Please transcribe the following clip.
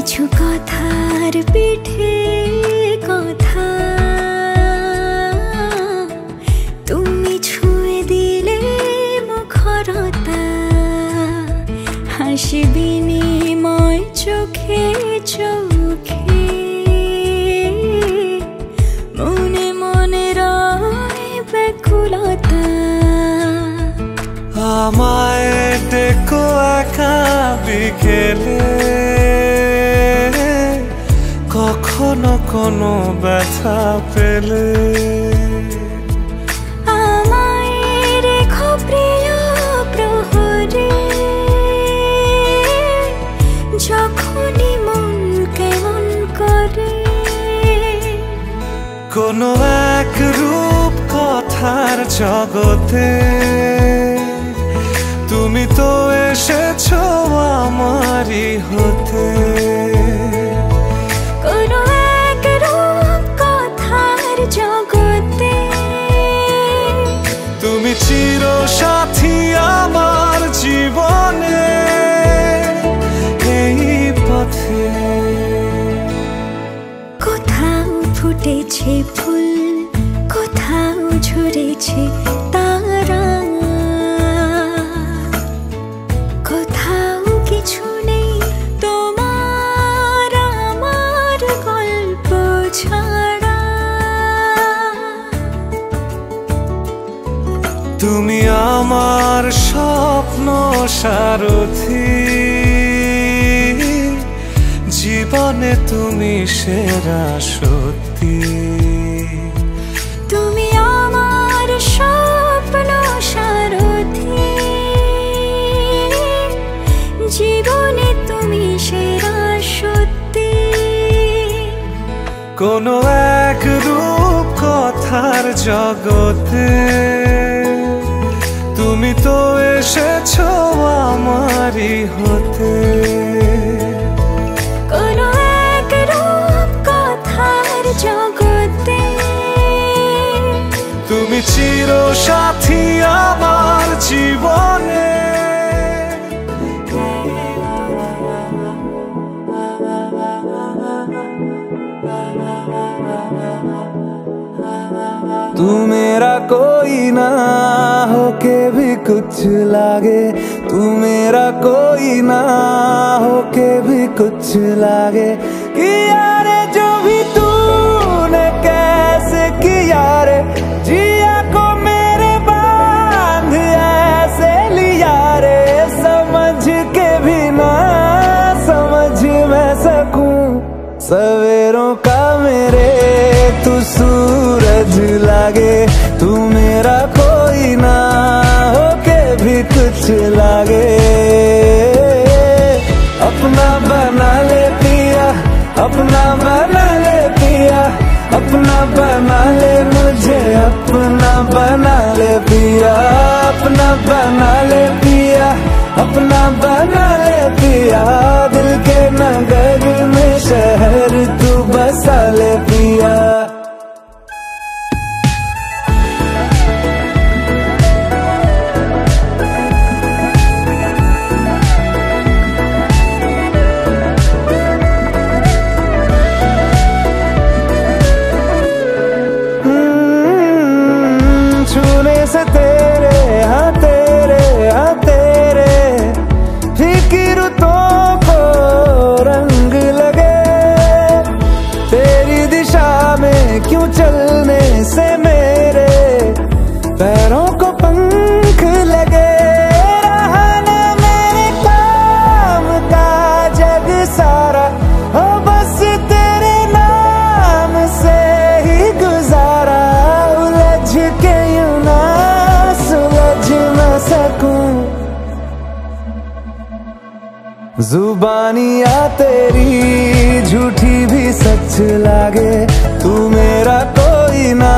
কিছু কথার পিঠে কথা তুমি ছুঁয়ে দিলে মুখরতা হাসি বিনিময় চোখে চোখে মনে মনে রয় ব্যাকুলতা আমায় ডেকো একা বিকেলে কখনো কোনো ব্যথা পেলে আমায় রেখো প্রিয় প্রহরে যখনই মন কেমন করে কোনো এক রূপ কথার জগতে তুমি তো এসেছো আমারই হতে কোনো এক রূপ কথার জগতে তুমি চির সাথী আমার জীবনে এই পথে কোথাও ফুটেছে ফুল কোথাও ঝরেছে তারা কোথাও কিছু নেই তোমার আমার গল্প ছাড়া তুমি আমার স্বপ্ন সারথি জীবনে তুমি সেরা সত্যি তুমি আমার স্বপ্ন সারথি জীবনে তুমি সেরা সত্যি কোনো এক রূপ কথার জগতে তুমি তো এসেছো আমারই হতে কোনো এক রূপ কথার জগতে তুমি চির সাথী আমার জীবনে तू मेरा कोई ना होके भी कुछ लागे तू मेरा कोई ना होके भी कुछ लागे किया रे जो भी तूने कैसे किया रे जिया को मेरे बांध ऐसे लिया रे समझ के भी ना समझ मैं सकूं सवेरों का मेरे तू सूरज लागे तू मेरा कोई ना होके भी कुछ लागे अपना बना ले पिया अपना बना ले पिया अपना बना ले मुझे अपना बना ले पिया अपना बना ले पिया अपना बना ले पिया दिल के नगर में शहर तू बसा ले पिया छूने से तेरे हाँ तेरे फिक्र तो को रंग लगे तेरी दिशा में क्यों चलने से मेरे पैरों को पंख लगे रहा ना मेरे काम का जग सारा हो बस तेरे नाम से ही गुजारा उलझ के यूं ना सुलझ न सकूं जुबानियाँ तेरी झूठी भी सच लागे तू मेरा कोई ना